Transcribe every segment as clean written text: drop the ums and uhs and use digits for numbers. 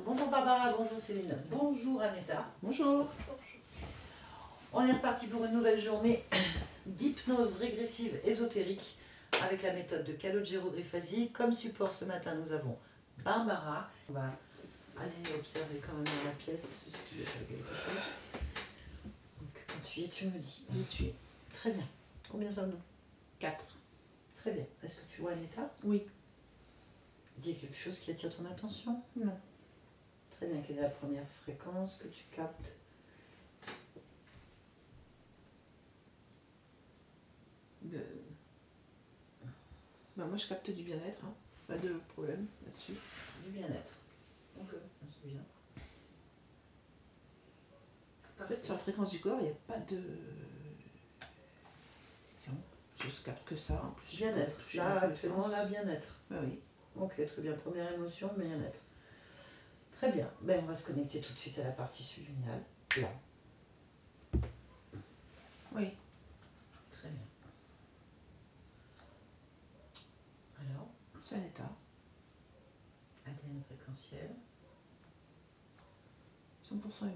Bonjour Barbara, bonjour Céline, bonjour Aneta. Bonjour. On est reparti pour une nouvelle journée d'hypnose régressive ésotérique avec la méthode de Calogero Grifasi. Comme support ce matin, nous avons Barbara. On va aller observer quand même dans la pièce si il y a quelque chose. Donc, quand tu y es, tu me dis. Je suis. Très bien. Combien sommes-nous? 4. Très bien. Est-ce que tu vois Aneta? Oui. Il y a quelque chose qui attire ton attention? Non. Très bien. Quelle est la première fréquence que tu captes? Moi je capte du bien-être, hein. Pas de problème là-dessus. Du bien-être. Ok, c'est bien. En fait, sur la fréquence du corps, il n'y a pas de. Je capte que ça en plus. Bien-être. Là, actuellement, là, bien-être. Ah oui. Ok, très bien. Première émotion, bien-être. Très bien. Ben, on va se connecter tout de suite à la partie subliminale. Là. Oui. Très bien. Alors, C'est un état. ADN fréquentiel. 100% humain.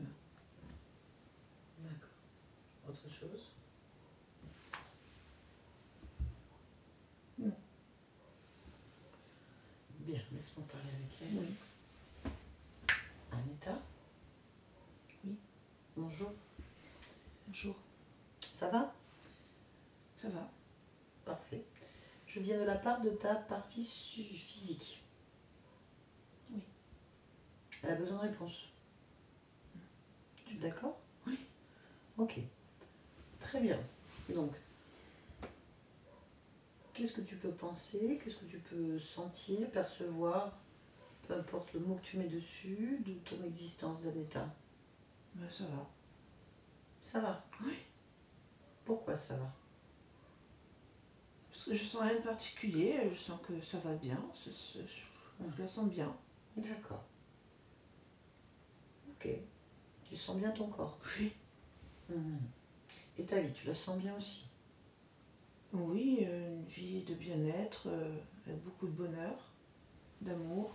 D'accord. Autre chose? Non. Bien, laisse-moi parler avec elle. Oui. Aneta? Oui. Bonjour. Bonjour. Ça va? Ça va. Parfait. Je viens de la part de ta partie physique. Oui. Elle a besoin de réponse. Tu es d'accord? Oui. Ok. Très bien. Donc, qu'est-ce que tu peux penser? Qu'est-ce que tu peux sentir, percevoir? Peu importe le mot que tu mets dessus, de ton existence d'Aneta. Ça va. Ça va? Oui. Pourquoi ça va? Parce que je sens rien de particulier, je sens que ça va bien, je la sens bien. D'accord. Ok. Tu sens bien ton corps? Oui. Et ta vie, tu la sens bien aussi? Oui, une vie de bien-être, avec beaucoup de bonheur, d'amour,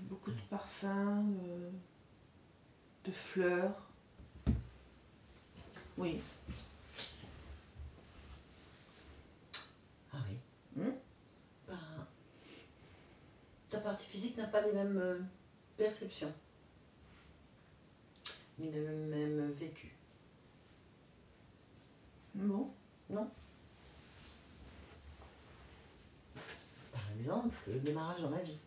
beaucoup de parfums, de fleurs. Oui. Ah oui. Hmm? Ben, ta partie physique n'a pas les mêmes perceptions, ni le même vécu. Bon. Non? Par exemple, le démarrage dans la vie.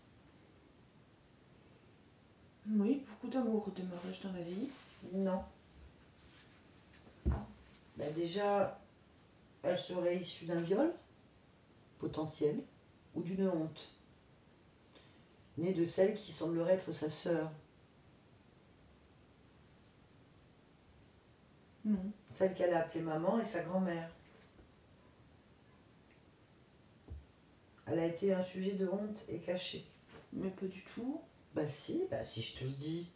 Oui, beaucoup d'amour au démarrage dans la vie. Non. Ben déjà, elle serait issue d'un viol potentiel ou d'une honte, née de celle qui semblerait être sa sœur. Non. Celle qu'elle a appelée maman et sa grand-mère. Elle a été un sujet de honte et caché. Mais pas du tout. Bah si je te le dis.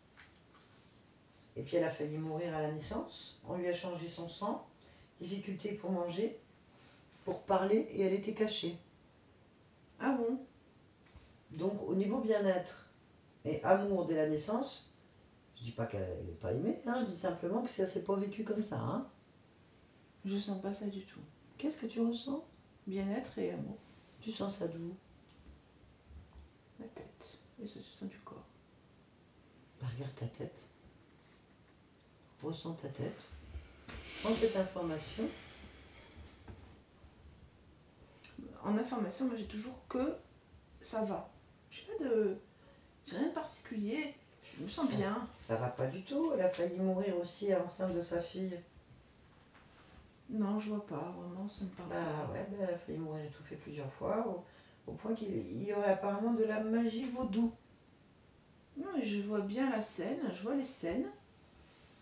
Et puis elle a failli mourir à la naissance. On lui a changé son sang. Difficulté pour manger, pour parler, et elle était cachée. Ah bon? Donc au niveau bien-être et amour dès la naissance, je dis pas qu'elle n'est pas aimée, hein, je dis simplement que ça s'est pas vécu comme ça. Hein. Je sens pas ça du tout. Qu'est-ce que tu ressens? Bien-être et amour. Tu sens ça d'où? La tête. Et ça se sent du corps. Bah, regarde ta tête. Ressens ta tête. Prends cette information. En information, moi j'ai toujours que ça va. J'ai rien de particulier. Je me sens bien. Ça va pas du tout. Elle a failli mourir aussi enceinte de sa fille. Non, je vois pas. Vraiment, ça me parle pas. Ouais, elle a failli mourir étouffée plusieurs fois, au point qu'il y aurait apparemment de la magie vaudou. Non, mais je vois bien la scène, je vois les scènes,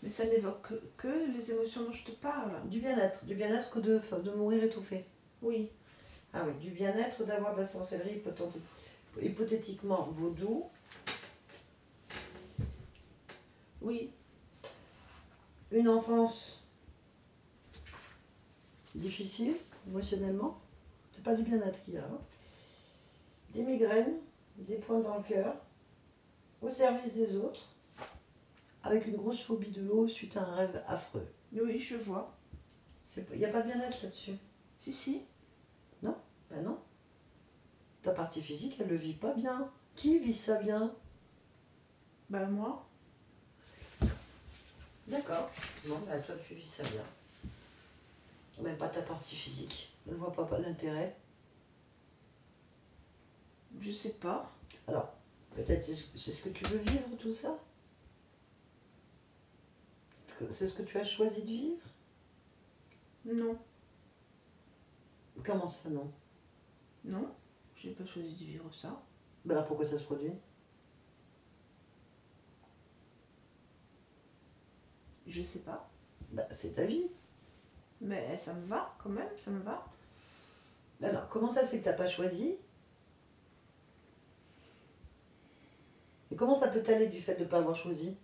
mais ça n'évoque que les émotions dont je te parle. Du bien-être que de mourir étouffée. Oui. Ah oui, du bien-être d'avoir de la sorcellerie hypothétiquement vaudou. Oui. Une enfance difficile, émotionnellement. C'est pas du bien-être qu'il y a. Hein. Des migraines, des points dans le cœur, au service des autres, avec une grosse phobie de l'eau suite à un rêve affreux. Oui, je vois. Il n'y a pas de bien-être là-dessus. Si, si. Ben non. Ta partie physique, elle le vit pas bien. Qui vit ça bien? Bah moi, D'accord. Bon, bah toi, tu vis ça bien. Même pas ta partie physique. Je ne vois pas l'intérêt. je sais pas. Alors, peut-être c'est ce que tu veux vivre, tout ça? C'est ce que tu as choisi de vivre? Non. Comment ça, non? Non, j'ai pas choisi de vivre ça. Ben alors pourquoi ça se produit? Je sais pas. Ben, c'est ta vie. Mais ça me va quand même, ça me va. Alors, comment ça, c'est que t'as pas choisi? Et comment ça peut t'aller du fait de ne pas avoir choisi?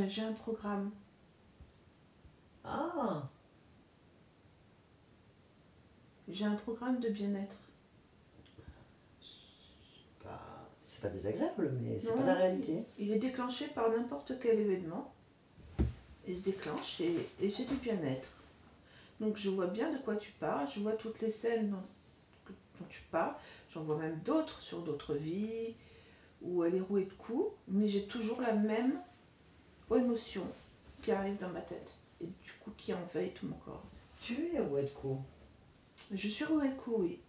J'ai un programme. Ah, J'ai un programme de bien-être. c'est pas désagréable, mais c'est Non, pas la réalité. Il est déclenché par n'importe quel événement. Il se déclenche et c'est du bien-être. Donc je vois bien de quoi tu parles, je vois toutes les scènes dont tu parles. J'en vois même d'autres sur d'autres vies, où elle est rouée de coups, mais j'ai toujours la même émotion qui arrive dans ma tête. Et du coup qui envahit tout mon corps. Tu es où être cool? Je suis rouée de coups, oui.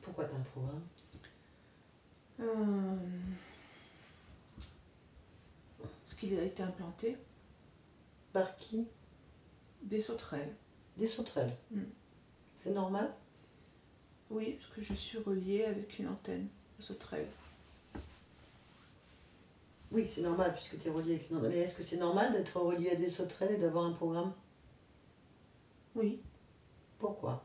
Pourquoi t'as un programme? Euh, Parce qu'il a été implanté Par qui? des sauterelles. Des sauterelles. Mm. C'est normal? Oui, parce que je suis reliée avec une antenne de sauterelles. Oui, c'est normal puisque tu es relié avec une... Mais est-ce que c'est normal d'être relié à des sauterelles et d'avoir un programme? Oui, Pourquoi?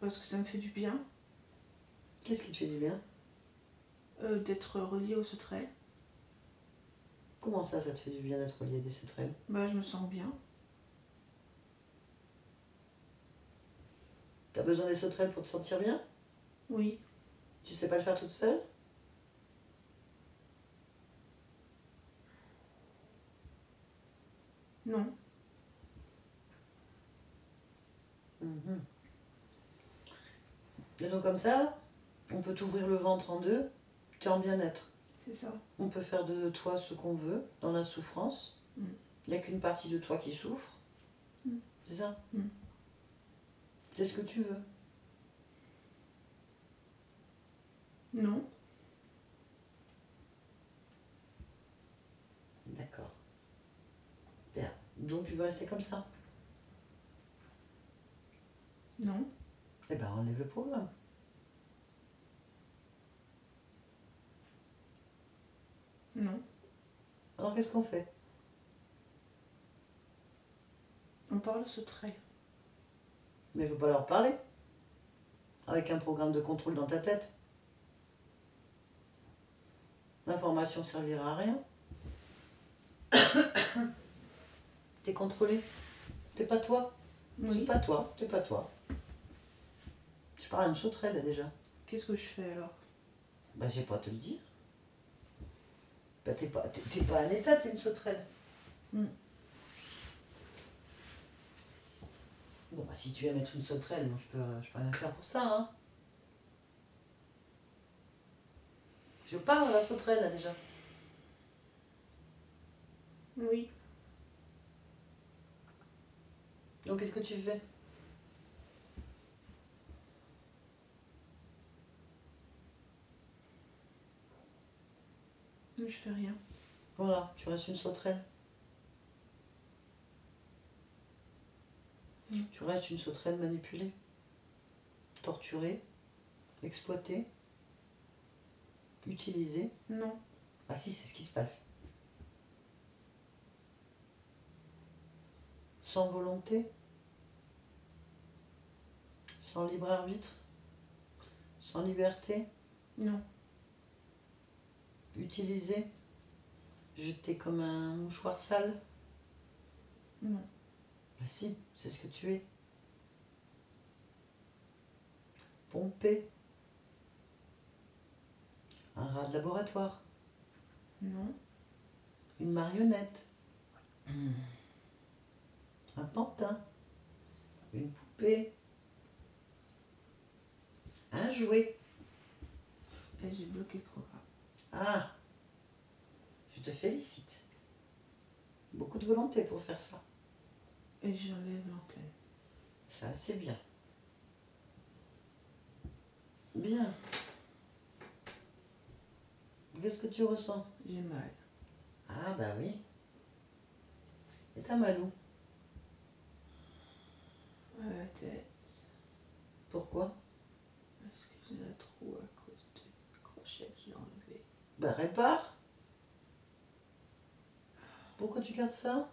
parce que ça me fait du bien Qu'est-ce qui te fait du bien? d'être reliée aux sauterelles. Comment ça te fait du bien d'être relié à des sauterelles? Bah, je me sens bien. T'as besoin des sauterelles pour te sentir bien? Oui, Tu sais pas le faire toute seule? non, Mhm. Et donc comme ça, on peut t'ouvrir le ventre en deux, tu es en bien-être. c'est ça. On peut faire de toi ce qu'on veut dans la souffrance. Mm. Il n'y a qu'une partie de toi qui souffre. Mm. C'est ça? Mm. C'est ce que tu veux. Non, D'accord. Bien. Donc tu veux rester comme ça? non, Eh ben enlève le programme. non. Alors qu'est-ce qu'on fait? On parle aux sauterelles. Mais je veux pas leur parler. Avec un programme de contrôle dans ta tête. L'information servira à rien. T'es contrôlé. T'es pas toi. C'est Oui. pas toi. T'es pas toi. Je parle à une sauterelle là déjà. Qu'est-ce que je fais alors? Bah j'ai pas à te le dire. Bah t'es pas en état, t'es une sauterelle. Mm. Bon bah si tu aimes être une sauterelle, moi je peux rien faire pour ça, hein. Je parle à la sauterelle là déjà. Oui, Donc qu'est-ce que tu fais? mais je fais rien. Voilà, tu restes une sauterelle. Tu restes une sauterelle manipulée, torturée, exploitée, utilisée. Non, Ah si, c'est ce qui se passe. Sans volonté, sans libre arbitre, sans liberté, non, utilisée, jetée comme un mouchoir sale. Non. Bah si, c'est ce que tu es. Pompé. Un rat de laboratoire. Non. Une marionnette. Un pantin. Une poupée. Un jouet. Et j'ai bloqué le programme. Ah, je te félicite. Beaucoup de volonté pour faire ça. Et j'enlève l'antenne. Ça, c'est bien. Bien. Qu'est-ce que tu ressens? J'ai mal. Ah, bah oui. Et t'as mal où? À la tête. Pourquoi? Parce que j'ai un trou à cause du crochet que j'ai enlevé. Bah répare. Pourquoi tu gardes ça?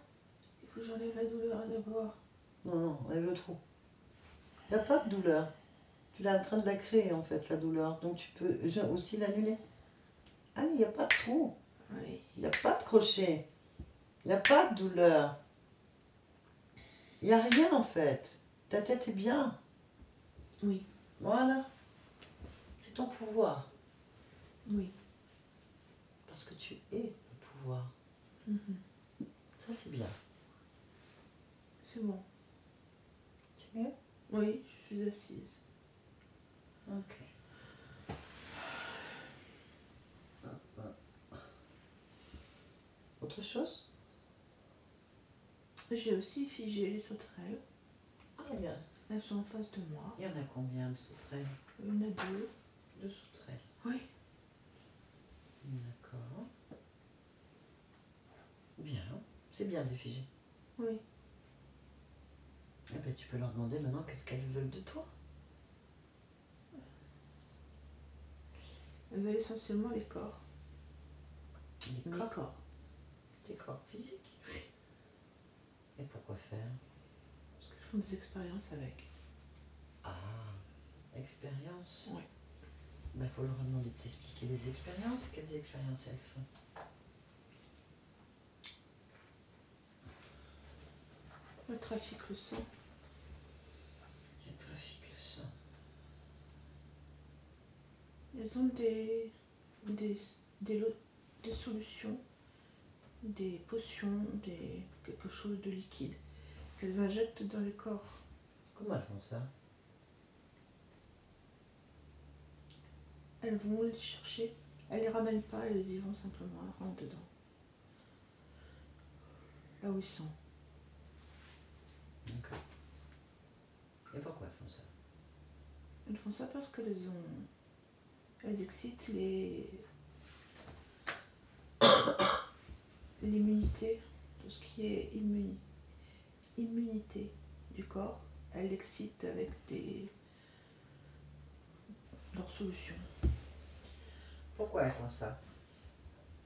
Il faut que j'enlève la douleur d'abord. Non, non, enlève le trou. Il n'y a pas de douleur. Tu es en train de la créer en fait, la douleur. Donc tu peux aussi l'annuler. Ah, il n'y a pas de trou. Oui. Il n'y a pas de crochet. Il n'y a pas de douleur. Il n'y a rien en fait. Ta tête est bien. Oui. Voilà. C'est ton pouvoir. Oui. Parce que tu es le pouvoir. Mhm. Ça, c'est bien. C'est bon. C'est mieux? Oui, je suis assise. Ok. Autre chose? J'ai aussi figé les sauterelles. Ah, Elles sont en face de moi. il y en a combien de sauterelles? Il y en a 2. Deux sauterelles. Oui. D'accord. Bien. C'est bien de les figer. Oui. Eh ben, tu peux leur demander maintenant qu'est-ce qu'elles veulent de toi. Elles veulent essentiellement les corps. Les Mes corps. corps. Tes corps physiques. Et pourquoi faire? Parce que je fais des expériences avec. Ah, expérience. Oui. Ben, faut leur demander de t'expliquer les expériences. Quelles expériences elles font? Le trafic, le sang. Elles trafiquent le sang. Elles ont des solutions, des potions, quelque chose de liquide qu'elles injectent dans le corps. Comment elles font ça? Elles vont les chercher. Elles les ramènent pas, elles y vont simplement, elles rentrent dedans. Là où ils sont. D'accord. Et pourquoi elles font ça? Elles font ça parce elles excitent l'immunité, tout ce qui est immunité du corps. Elles l'excitent avec leurs solutions. Pourquoi elles font ça?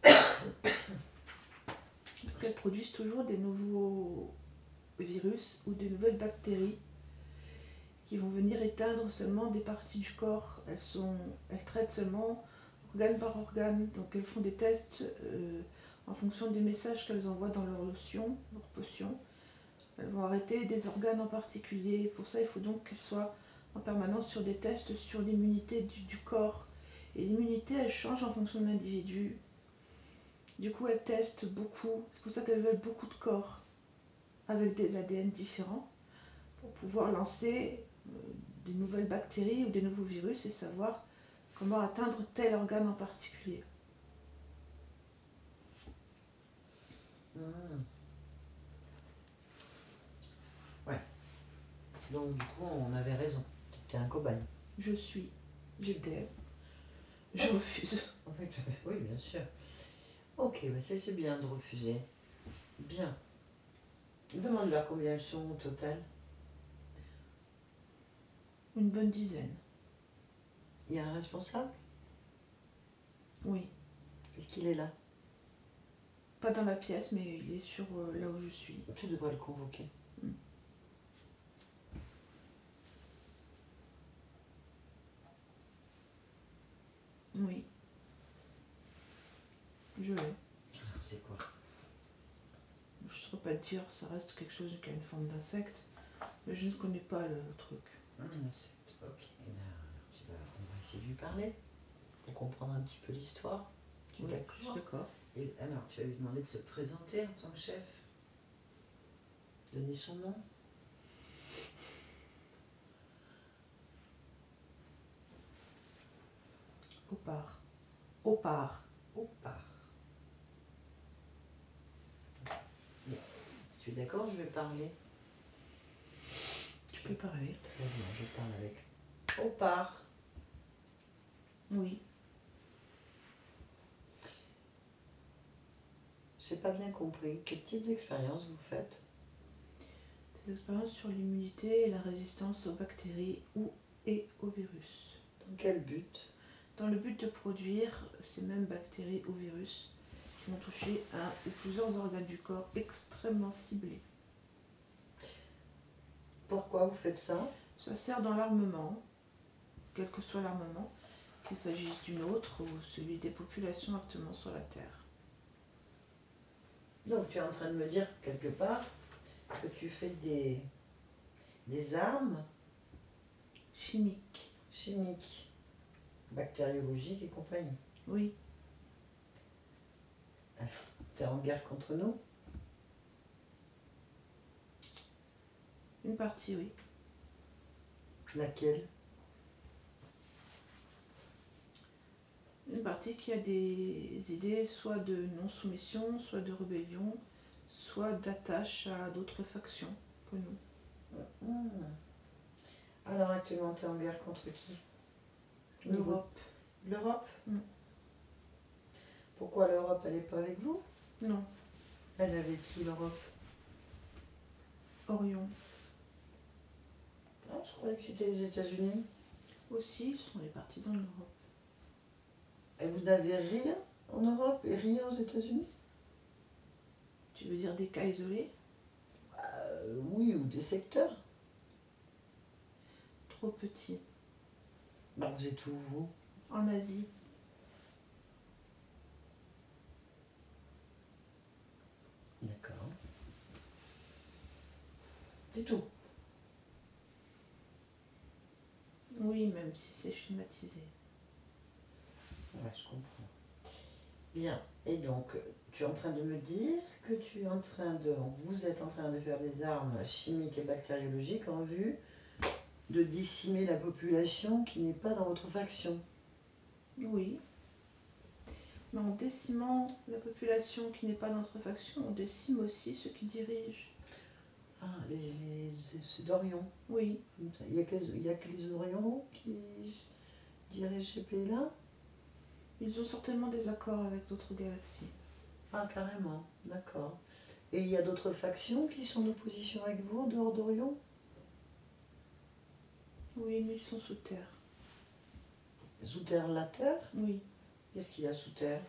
Parce qu'elles produisent toujours des nouveaux virus ou de nouvelles bactéries qui vont venir éteindre seulement des parties du corps. Elles traitent seulement organe par organe. Donc elles font des tests en fonction des messages qu'elles envoient dans leur lotion, leur potion. Elles vont arrêter des organes en particulier. Pour ça, il faut donc qu'elles soient en permanence sur des tests sur l'immunité du corps. Et l'immunité, elle change en fonction de l'individu. Du coup, elles testent beaucoup. C'est pour ça qu'elles veulent beaucoup de corps avec des ADN différents pour pouvoir lancer des nouvelles bactéries ou des nouveaux virus et savoir comment atteindre tel organe en particulier. Ouais. Donc du coup, on avait raison. T'étais un cobaye. J'étais, je refuse. Oui, bien sûr. Ok, bah ça c'est bien de refuser. Bien. Demande-leur combien elles sont au total. Une bonne dizaine. Il y a un responsable? Oui. Est-ce qu'il est là? Pas dans la pièce, mais il est sur là où je suis. Tu devrais le convoquer. Oui. Je l'ai. Alors, c'est quoi? Je saurais pas te dire, ça reste quelque chose qui a une forme d'insecte, mais je ne connais pas le truc. Ok, là, on va essayer de lui parler pour comprendre un petit peu l'histoire. Tu es Oui, je suis d'accord? d'accord. Et alors, tu vas lui demander de se présenter en tant que chef, donner son nom. Opar. Opar. Opar. Bien. Si tu es d'accord, je vais parler. Tu peux parler. Très bien, je parle avec Opar. Oui. J'ai pas bien compris. Quel type d'expérience vous faites? Des expériences sur l'immunité et la résistance aux bactéries et aux virus. Dans quel but? Dans le but de produire ces mêmes bactéries ou virus qui vont toucher un ou plusieurs organes du corps extrêmement ciblés. Pourquoi vous faites ça? Ça sert dans l'armement, quel que soit l'armement, qu'il s'agisse d'une autre ou celui des populations actuellement sur la Terre. Donc tu es en train de me dire quelque part que tu fais des armes Chimiques. chimiques, bactériologiques et compagnie. Oui. Tu es en guerre contre nous? Une partie, oui. Laquelle? Une partie qui a des idées soit de non-soumission, soit de rébellion, soit d'attache à d'autres factions que nous. Alors actuellement, tu es en guerre contre qui? L'Europe. L'Europe? Mm. Pourquoi l'Europe, elle n'est pas avec vous? Non. Elle est avec qui, l'Europe? Orion. Ah, je croyais que c'était les États-Unis. Aussi, ce sont les partisans de l'Europe. Et vous n'avez rien en Europe et rien aux États-Unis? Tu veux dire des cas isolés? Oui, ou des secteurs. Trop petits. Bah, vous êtes où, vous? En Asie. D'accord. C'est tout. Oui, même si c'est schématisé. Ouais, je comprends. Bien. Et donc, tu es en train de me dire que vous êtes en train de faire des armes chimiques et bactériologiques en vue de décimer la population qui n'est pas dans votre faction. Oui. Mais en décimant la population qui n'est pas dans notre faction, on décime aussi ceux qui dirigent. Ah, c'est d'Orion. Oui. Il n'y a que les Orions qui dirigent ces pays-là? Ils ont certainement des accords avec d'autres galaxies. Ah, carrément, d'accord. Et il y a d'autres factions qui sont en opposition avec vous, en dehors d'Orion? Oui, mais ils sont sous terre. Sous terre, la terre? Oui. Qu'est-ce qu'il y a sous terre?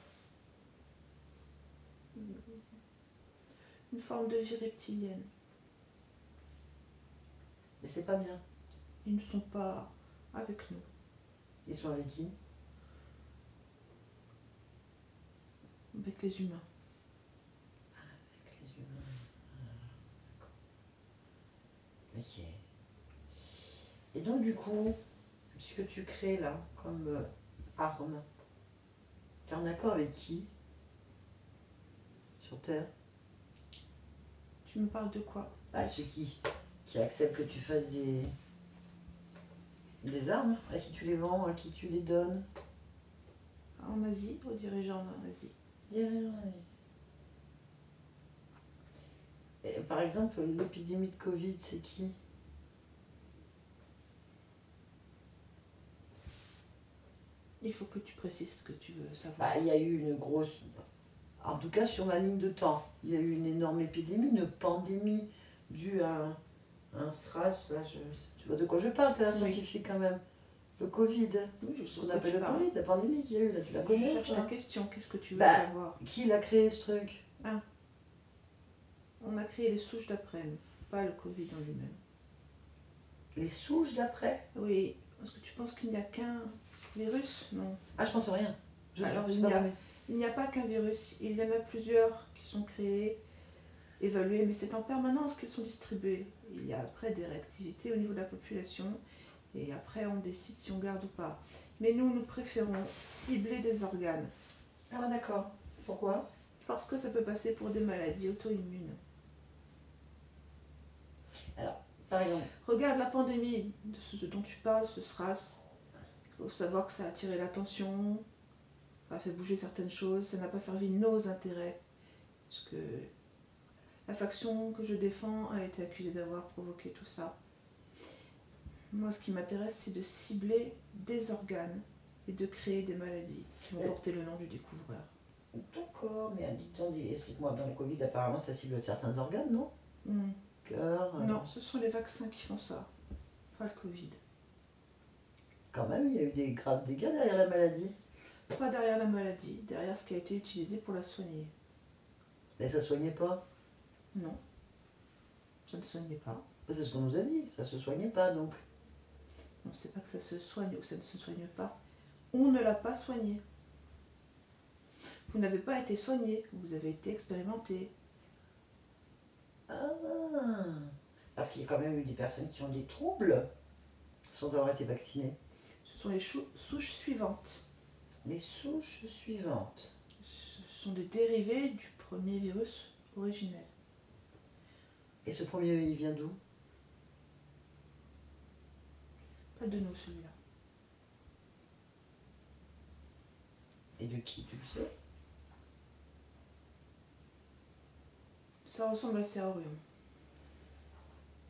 Une forme de vie reptilienne. Et c'est pas bien. Ils ne sont pas avec nous. Ils sont avec qui? Avec les humains. Avec les humains. Ah, d'accord. Ok. Et donc du coup, ce que tu crées là, comme arme, tu es en accord avec qui? Sur Terre? Tu me parles de quoi? Ah, ceux qui acceptent que tu fasses des armes, à qui tu les vends, à qui tu les donnes. En Asie, aux dirigeants en Asie. Et, par exemple, l'épidémie de Covid, c'est qui? Il faut que tu précises ce que tu veux savoir. Bah, il y a eu une grosse... En tout cas, sur ma ligne de temps, il y a eu une énorme épidémie, une pandémie due à un SRAS. Là, tu vois de quoi je parle, tu es un scientifique quand même. Le Covid, Oui, ce qu'on appelle le Covid, la pandémie qu'il y a eu, là, tu la connais? Je cherche ta question, qu'est-ce que tu veux Bah, savoir? Qui l'a créé ce truc? On a créé les souches d'après, pas le Covid en lui-même. Les souches d'après? Oui, parce que tu penses qu'il n'y a qu'un virus? Non. Ah, je pense rien. Alors, sais il pas. n'y a pas qu'un virus, il y en a plusieurs qui sont créés évaluées, mais c'est en permanence qu'elles sont distribuées. Il y a après des réactivités au niveau de la population, et après on décide si on garde ou pas. Mais nous préférons cibler des organes. Ah d'accord. Pourquoi? Parce que ça peut passer pour des maladies auto-immunes. Alors, par exemple. Regarde la pandémie de ce dont tu parles, ce SRAS. Il faut savoir que ça a attiré l'attention, ça a fait bouger certaines choses, ça n'a pas servi nos intérêts. Parce que la faction que je défends a été accusée d'avoir provoqué tout ça. Moi, ce qui m'intéresse, c'est de cibler des organes et de créer des maladies qui vont porter le nom du découvreur. D'accord, mais explique-moi, dans le Covid, apparemment, ça cible certains organes, non? Cœur. Non, ce sont les vaccins qui font ça, pas le Covid. Quand même, il y a eu des graves dégâts derrière la maladie. Pas derrière la maladie, derrière ce qui a été utilisé pour la soigner. Et ça soignait pas? Non, ça ne soignait pas. C'est ce qu'on nous a dit, ça se soignait pas donc. On ne sait pas que ça se soigne ou que ça ne se soigne pas. On ne l'a pas soigné. Vous n'avez pas été soigné, vous avez été expérimenté. Ah, parce qu'il y a quand même eu des personnes qui ont des troubles sans avoir été vaccinées. Ce sont les souches suivantes. Les souches suivantes. Ce sont des dérivés du premier virus originel. Et ce premier, il vient d'où? Pas de nous, celui-là. Et de qui, tu le sais? Ça ressemble assez à Orion.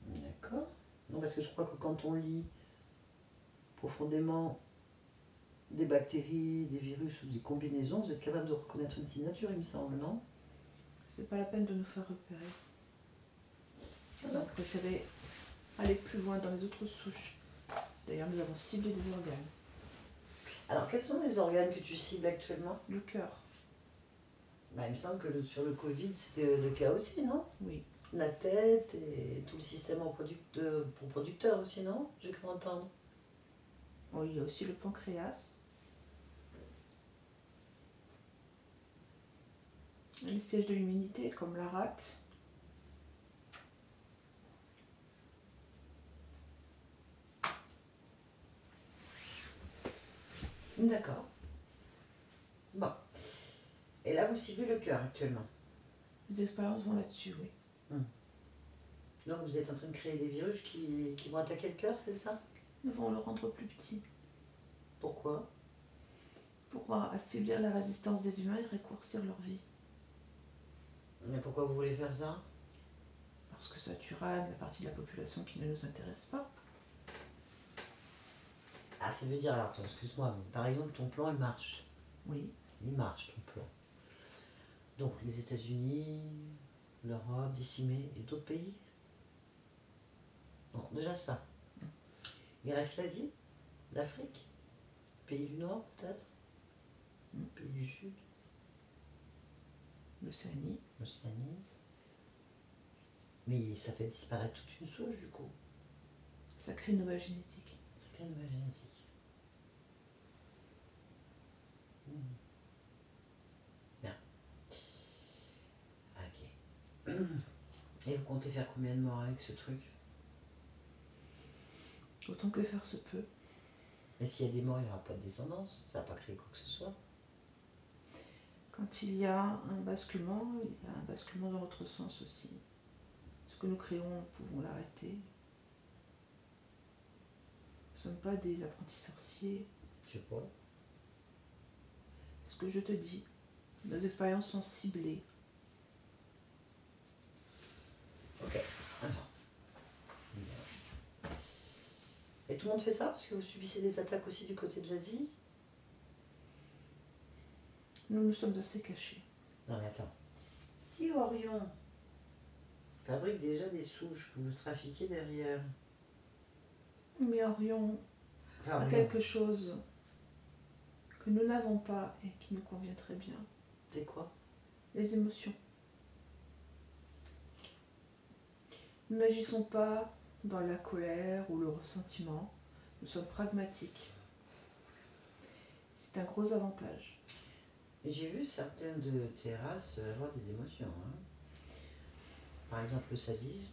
D'accord. Non, parce que je crois que quand on lit profondément des bactéries, des virus ou des combinaisons, vous êtes capable de reconnaître une signature, il me semble, non? C'est pas la peine de nous faire repérer. Ah On préférait aller plus loin dans les autres souches. D'ailleurs, nous avons ciblé des organes. Alors, quels sont les organes que tu cibles actuellement? Le cœur. Bah, il me semble que sur le Covid, c'était le cas aussi, non? Oui. La tête et tout le système pour producteur aussi, non? J'ai cru entendre. Oui, il y a aussi le pancréas. Les sièges de l'immunité, comme la rate. D'accord. Bon. Et là, vous ciblez le cœur actuellement. Les expériences vont là-dessus, oui. Donc vous êtes en train de créer des virus qui vont attaquer le cœur, c'est ça? Nous allons le rendre plus petit. Pourquoi? Pour affaiblir la résistance des humains et raccourcir leur vie. Mais pourquoi vous voulez faire ça? Parce que ça tuera la partie de la population qui ne nous intéresse pas. Ah, ça veut dire, alors attends, excuse-moi, mais par exemple, ton plan, il marche. Oui. Il marche, ton plan. Donc les États-Unis, l'Europe décimée et d'autres pays? Non, déjà ça. Il reste l'Asie, l'Afrique, pays du Nord peut-être, pays du Sud, L'Océanie. l'Océanie. Mais ça fait disparaître toute une souche du coup. Ça crée une nouvelle génétique. Ça crée une nouvelle génétique. Bien. Ok. Et vous comptez faire combien de morts avec ce truc? Autant que faire se peut. Et s'il y a des morts, il n'y aura pas de descendance? Ça va pas créer quoi que ce soit? Quand il y a un basculement, il y a un basculement dans l'autre sens aussi. Ce que nous créons, nous pouvons l'arrêter. Nous ne sommes pas des apprentis sorciers. Je sais pas. C'est ce que je te dis. Nos expériences sont ciblées. Ok. Alors. Et tout le monde fait ça parce que vous subissez des attaques aussi du côté de l'Asie? Nous nous sommes assez cachés. Non mais attends. Si Orion fabrique déjà des souches que vous trafiquez derrière... Mais Orion Enfin, a quelque chose que nous n'avons pas et qui nous convient très bien. c'est quoi? Les émotions. Nous n'agissons pas dans la colère ou le ressentiment. Nous sommes pragmatiques. C'est un gros avantage. J'ai vu certaines de tes races avoir des émotions. Hein. Par exemple, le sadisme,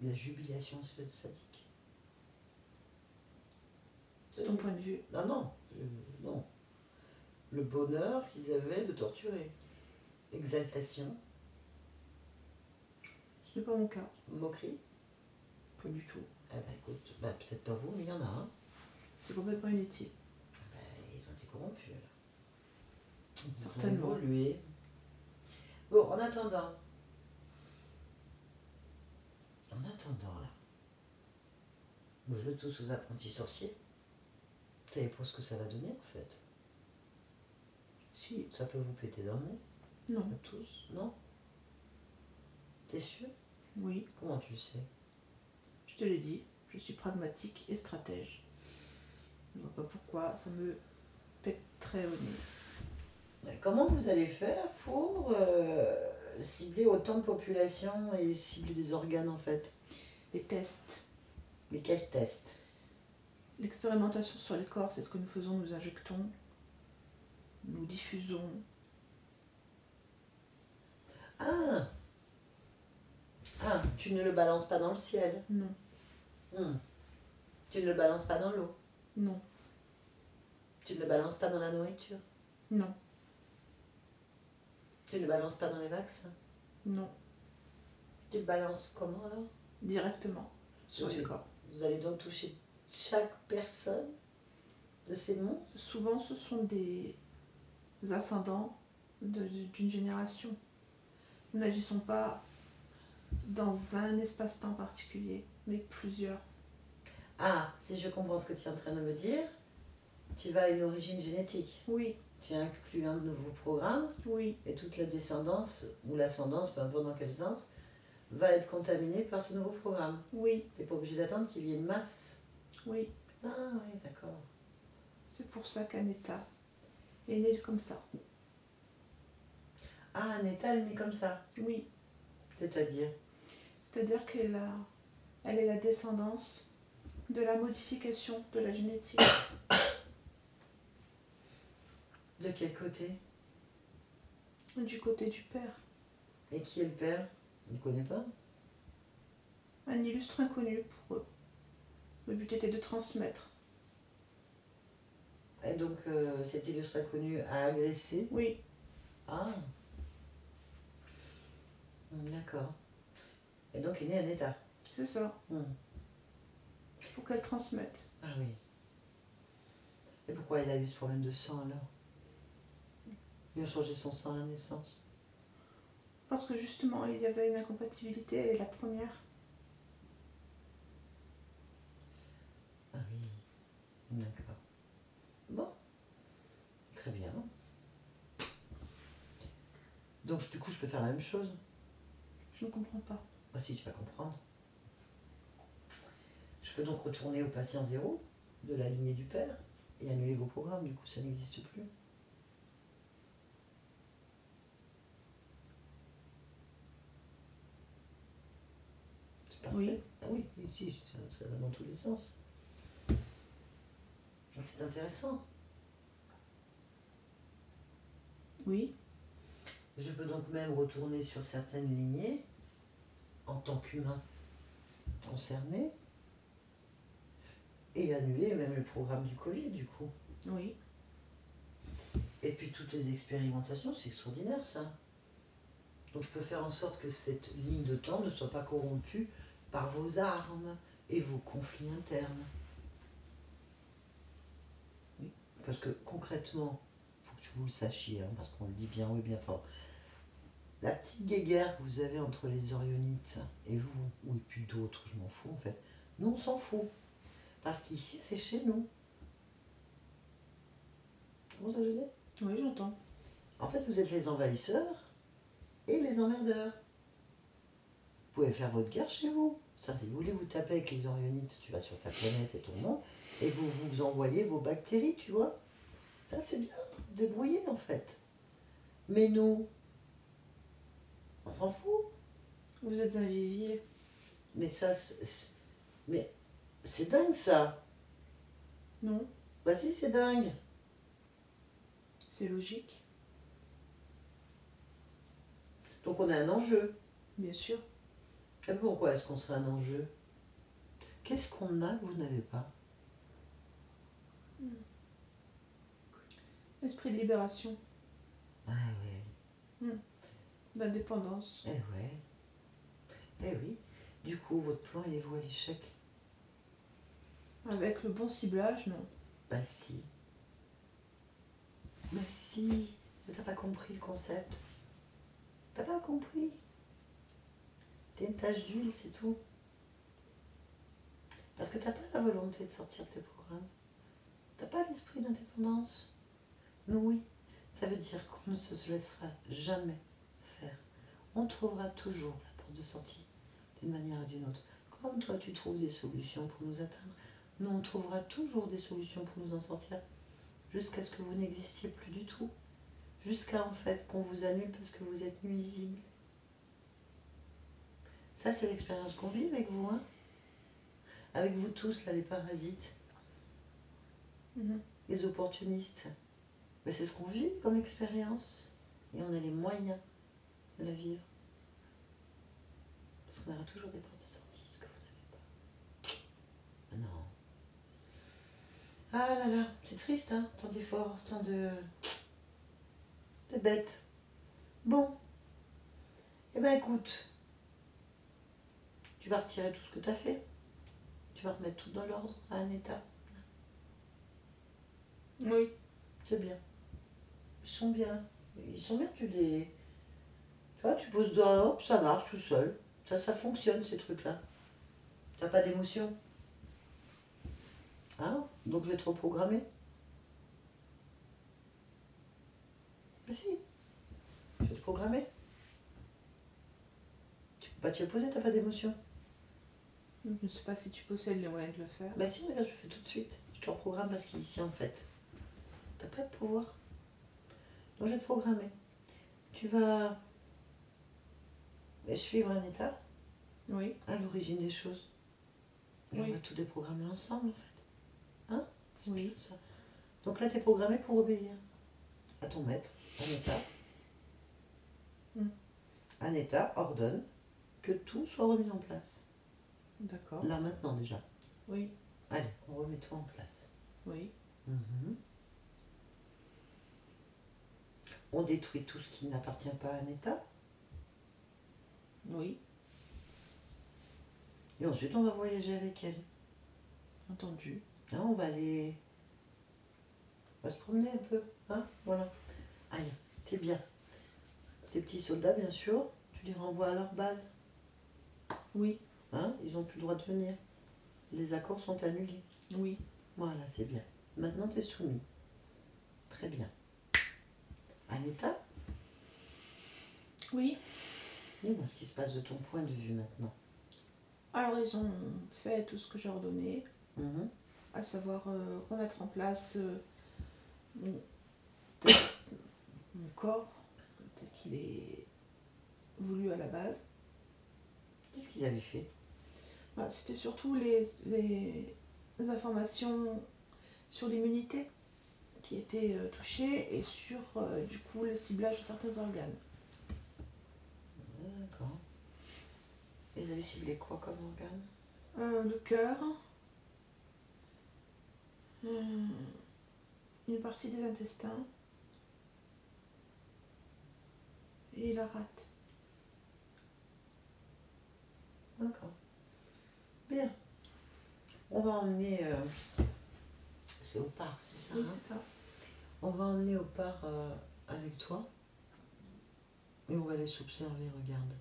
la jubilation sadique. C'est ton point de vue. Non, non, non. Le bonheur qu'ils avaient de torturer. Exaltation, Ce n'est pas mon cas. moquerie. Pas du tout. Eh ben écoute, bah, peut-être pas vous, mais il y en a un. C'est complètement inutile. Ben, ils ont été corrompus. Là. Ils ont Certainement. évolué. Bon, en attendant, là, je le tous aux apprentis sorciers. Vous savez pas ce que ça va donner en fait. Si. Ça peut vous péter dans le nez, Non. tous, non? T'es sûr? Oui. Comment tu le sais? Je te l'ai dit. Je suis pragmatique et stratège. Je ne vois pas pourquoi ça me pèterait au nez. Comment vous allez faire pour cibler autant de population et cibler des organes en fait? Les tests. Mais quels tests? L'expérimentation sur les corps, c'est ce que nous faisons, nous injectons, nous diffusons. Ah! Ah, tu ne le balances pas dans le ciel. Non. Tu ne le balances pas dans l'eau. Non. Tu ne le balances pas dans la nourriture. Non. Tu ne le balances pas dans les vaccins. Non. Tu le balances comment alors? Directement sur les corps. Vous allez donc toucher chaque personne de ces monstres? Souvent, ce sont des ascendants d'une génération. Nous n'agissons pas dans un espace-temps particulier, mais plusieurs. Ah, si je comprends ce que tu es en train de me dire, tu vas à une origine génétique. Oui, Tu inclus un nouveau programme oui, et toute la descendance, ou l'ascendance, peu importe dans quel sens, va être contaminée par ce nouveau programme. oui, Tu n'es pas obligé d'attendre qu'il y ait une masse. oui. Ah oui, d'accord. C'est pour ça qu'un État est né comme ça. Ah, un état est né comme ça. Oui, C'est-à-dire? c'est-à-dire elle est la descendance de la modification de la génétique. De quel côté? Du côté du père. Et qui est le père? On ne connaît pas. Un illustre inconnu pour eux. Le but était de transmettre. Et donc cet illustre inconnu a agressé. Oui, Ah. D'accord. Et donc il est né un état. c'est ça. Pour qu'elle transmette. Ah oui. Et pourquoi il a eu ce problème de sang alors? Il a changé son sang à la naissance. Parce que justement, il y avait une incompatibilité, elle est la première. Ah oui. D'accord. Bon. Très bien. Donc du coup je peux faire la même chose? Je ne comprends pas. Ah si, tu vas comprendre. Je peux donc retourner au patient zéro de la lignée du père et annuler vos programmes, du coup ça n'existe plus. C'est parfait. Oui. Ah oui, oui, si, ça va dans tous les sens. C'est intéressant. Oui, Je peux donc même retourner sur certaines lignées en tant qu'humain concerné et annuler même le programme du Covid du coup. oui, Et puis toutes les expérimentations, c'est extraordinaire ça. Donc je peux faire en sorte que cette ligne de temps ne soit pas corrompue par vos armes et vos conflits internes. Oui. Parce que concrètement, il faut que vous le sachiez, hein, parce qu'on le dit bien haut et bien fort. La petite guéguerre que vous avez entre les Orionites et vous, ou et puis d'autres, je m'en fous en fait, nous on s'en fout. Parce qu'ici c'est chez nous. Comment ça je dis? oui, j'entends. En fait vous êtes les envahisseurs et les emmerdeurs. Vous pouvez faire votre guerre chez vous. Si vous voulez vous taper avec les Orionites, tu vas sur ta planète et ton monde, et vous vous envoyez vos bactéries, tu vois. Ça c'est bien, débrouillé en fait. Mais nous, on s'en fout. Vous êtes un vivier. Mais ça, mais c'est dingue ça. Non, Bah si, c'est dingue. c'est logique. Donc on a un enjeu. bien sûr. Et pourquoi est-ce qu'on serait un enjeu? Qu'est-ce qu'on a que vous n'avez pas? Esprit de libération, Ah ouais, d'indépendance. eh ouais, eh oui. Du coup, votre plan, il est voué à l'échec? Avec le bon ciblage, non. Bah si. Bah si. Mais t'as pas compris le concept. T'as pas compris. T'es une tache d'huile, c'est tout. Parce que t'as pas la volonté de sortir de tes programmes. T'as pas l'esprit d'indépendance. Nous, oui. Ça veut dire qu'on ne se laissera jamais faire. On trouvera toujours la porte de sortie, d'une manière ou d'une autre. Comme toi, tu trouves des solutions pour nous atteindre, nous, on trouvera toujours des solutions pour nous en sortir, jusqu'à ce que vous n'existiez plus du tout. Jusqu'à, en fait, qu'on vous annule parce que vous êtes nuisible. Ça, c'est l'expérience qu'on vit avec vous, hein. Avec vous tous, là, les parasites, les opportunistes. Mais c'est ce qu'on vit comme expérience. Et on a les moyens de la vivre. Parce qu'on aura toujours des portes de sortie, ce que vous n'avez pas. Non. Ah là là, c'est triste, hein, tant d'efforts, tant de... C'est bête. Bon. Eh ben écoute, tu vas retirer tout ce que tu as fait. Tu vas remettre tout dans l'ordre, à un état. Oui. C'est bien. Ils sont bien. Ils sont bien, tu les... Tu vois, tu poses dehors, hop, ça marche tout seul. Ça fonctionne, ces trucs-là. T'as pas d'émotion. Hein? Donc je vais te reprogrammer. Mais si, je vais te programmer. Tu peux pas t'y opposer, t'as pas d'émotion. Je ne sais pas si tu possèdes les moyens de le faire. Bah si, mais là je le fais tout de suite. Je te reprogramme parce qu'il est ici en fait. T'as pas de pouvoir. Donc je vais te programmer. Tu vas suivre un état Oui. à l'origine des choses. Et Oui. on va tout déprogrammer ensemble en fait. Hein? C'est Oui. bien ça. Donc là t'es programmé pour obéir à ton maître, un état. Un état ordonne que tout soit remis en place. D'accord. Là maintenant déjà. Oui. Allez, on remet tout en place. Oui. On détruit tout ce qui n'appartient pas à un état. Oui. Et ensuite on va voyager avec elle. Entendu. Hein, on va aller... On va se promener un peu. Hein, voilà. Allez, c'est bien. Tes petits soldats, bien sûr, tu les renvoies à leur base. Oui. Hein, ils n'ont plus le droit de venir. Les accords sont annulés. Oui. Voilà, c'est bien. Maintenant, tu es soumis. Très bien. Un état? Oui. Dis-moi ce qui se passe de ton point de vue maintenant. Alors ils ont fait tout ce que j'ai ordonné, Mhm. à savoir remettre en place mon corps tel qu'il est voulu à la base. Qu'est-ce qu'ils avaient fait? Voilà, c'était surtout les informations sur l'immunité qui étaient touchées et sur du coup le ciblage de certains organes. D'accord. Et ils avaient ciblé quoi comme organe? Le cœur, une partie des intestins et la rate. D'accord. Bien. On va emmener... c'est au parc, c'est ça? Oui, Hein, c'est ça. on va emmener au parc avec toi. Et on va aller s'observer, regarde.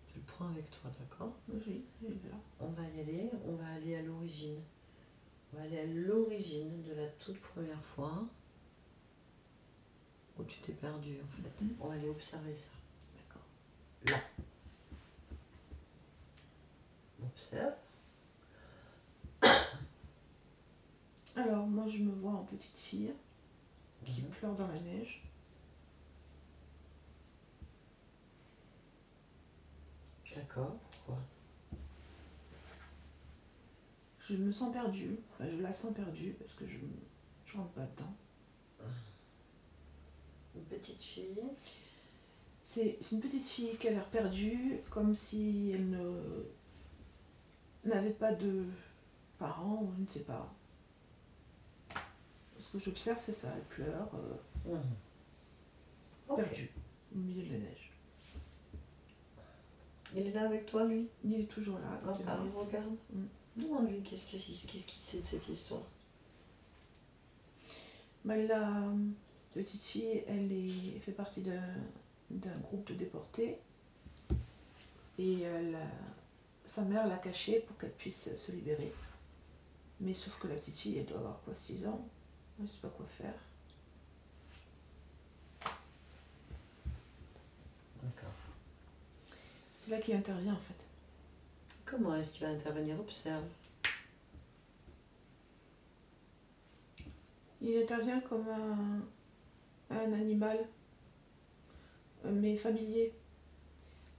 Tu le prends avec toi, d'accord? Oui, il est là. On va y aller, on va aller à l'origine. On va aller à l'origine de la toute première fois où tu t'es perdu en fait. On va aller observer ça. D'accord. Là. On observe. Alors, moi, je me vois en petite fille qui pleure dans la neige. D'accord, pourquoi? Je me sens perdue. Enfin, je la sens perdue parce que je rentre pas dedans. Une petite fille. C'est une petite fille qui a l'air perdue, comme si elle n'avait pas de parents, ou je ne sais pas. Ce que j'observe, c'est ça, elle pleure, Ok. perdue, au milieu de la neige. Il est là avec toi, lui? Il est toujours là. Ah, il regarde. Demande-lui qu'est-ce qu'il sait de cette histoire. La petite fille, elle fait partie d'un groupe de déportés. Et sa mère l'a cachée pour qu'elle puisse se libérer. Mais sauf que la petite fille, elle doit avoir quoi, 6 ans. Elle ne sait pas quoi faire. D'accord. C'est là qu'il intervient en fait. Comment est-ce qu'il va intervenir? Observe. Il intervient comme un animal, mais familier.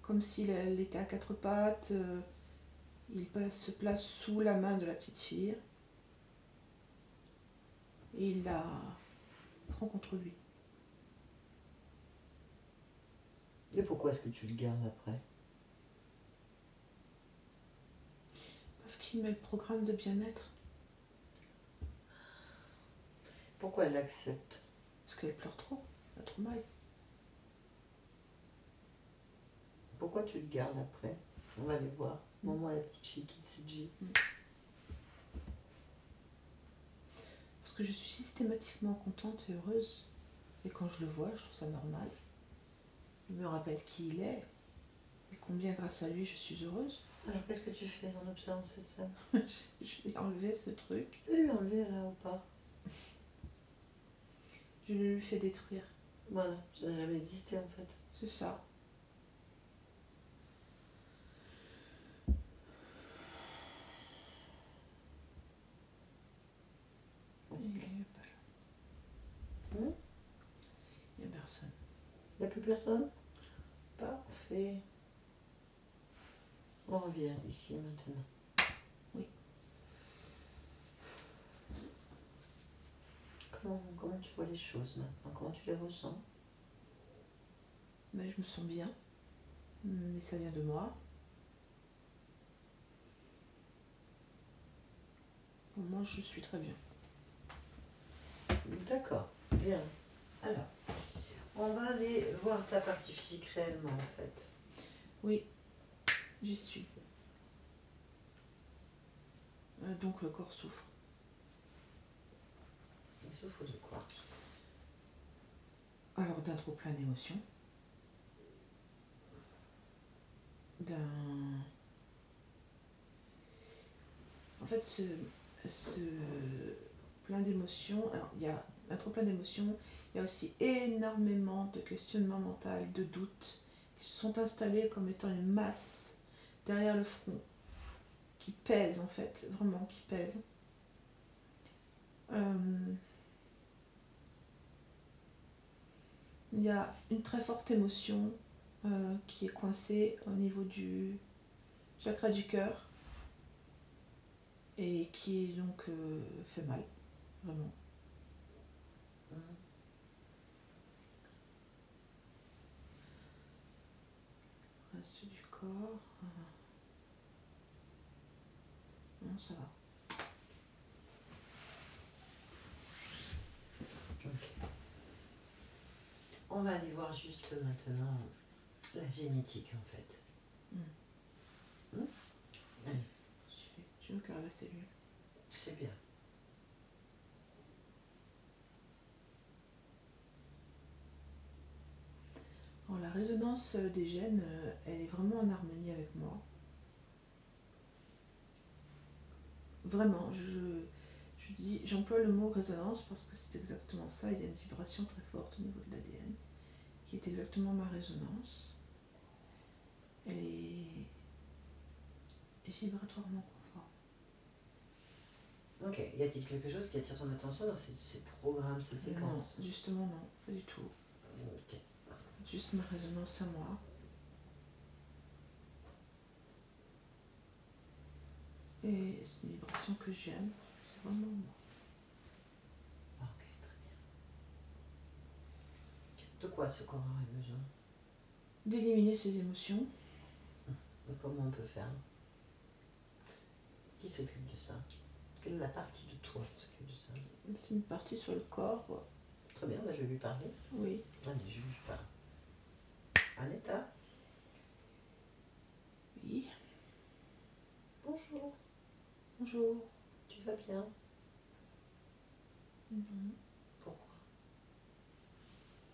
Comme s'il était à 4 pattes. Il se place sous la main de la petite fille. Et il la prend contre lui. Et pourquoi est-ce que tu le gardes après? Parce qu'il met le programme de bien-être. Pourquoi elle l'accepte? Parce qu'elle pleure trop. Elle a trop mal. Pourquoi tu le gardes après? On va aller voir. Au moment où la petite fille quitte cette vie. Parce que je suis systématiquement contente et heureuse. Et quand je le vois, je trouve ça normal. Il me rappelle qui il est. Et combien grâce à lui je suis heureuse. Alors qu'est-ce que tu fais en observant cette scène? Je vais enlever ce truc. Tu veux lui enlever là ou pas? Je le lui fais détruire. Voilà, ça n'a jamais existé en fait. C'est ça. Ok. Il n'y a pas là. Hmm? Il n'y a personne. Il n'y a plus personne? Parfait. On revient ici maintenant. Oui. Comment tu vois les choses maintenant? Comment tu les ressens? Mais je me sens bien. Mais ça vient de moi. Pour moi, je suis très bien. D'accord, bien. Alors, on va aller voir ta partie physique réellement en fait. Oui, j'y suis. Donc le corps souffre. Il souffre de quoi? Alors d'un trop plein d'émotions. En fait, ce plein d'émotions, alors il y a un trop plein d'émotions, il y a aussi énormément de questionnements mentaux, de doutes qui se sont installés comme étant une masse derrière le front, qui pèse en fait, vraiment qui pèse. Il y a une très forte émotion qui est coincée au niveau du chakra du cœur et qui donc fait mal, vraiment. Reste du corps. Non, ça va. Okay. On va aller voir juste maintenant la génétique en fait. Allez. Je veux faire la cellule. C'est bien. Alors, la résonance des gènes, elle est vraiment en harmonie avec moi. Vraiment, j'emploie le mot résonance parce que c'est exactement ça. Il y a une vibration très forte au niveau de l'ADN qui est exactement ma résonance. Elle est vibratoirement conforme. Ok, y a-t-il quelque chose qui attire ton attention dans ces programmes, ces séquences? Non, justement non, pas du tout. Ok. Juste ma résonance à moi. Et c'est une vibration que j'aime, c'est vraiment moi. Ok, très bien. De quoi ce corps aurait besoin? d'éliminer ses émotions. Comment on peut faire? Qui s'occupe de ça? Quelle est la partie de toi qui s'occupe de ça? C'est une partie sur le corps. Très bien, bah, je vais lui parler. Oui. Allez, je lui parle. Aneta? Oui. Bonjour. Bonjour. Tu vas bien? Non. Pourquoi?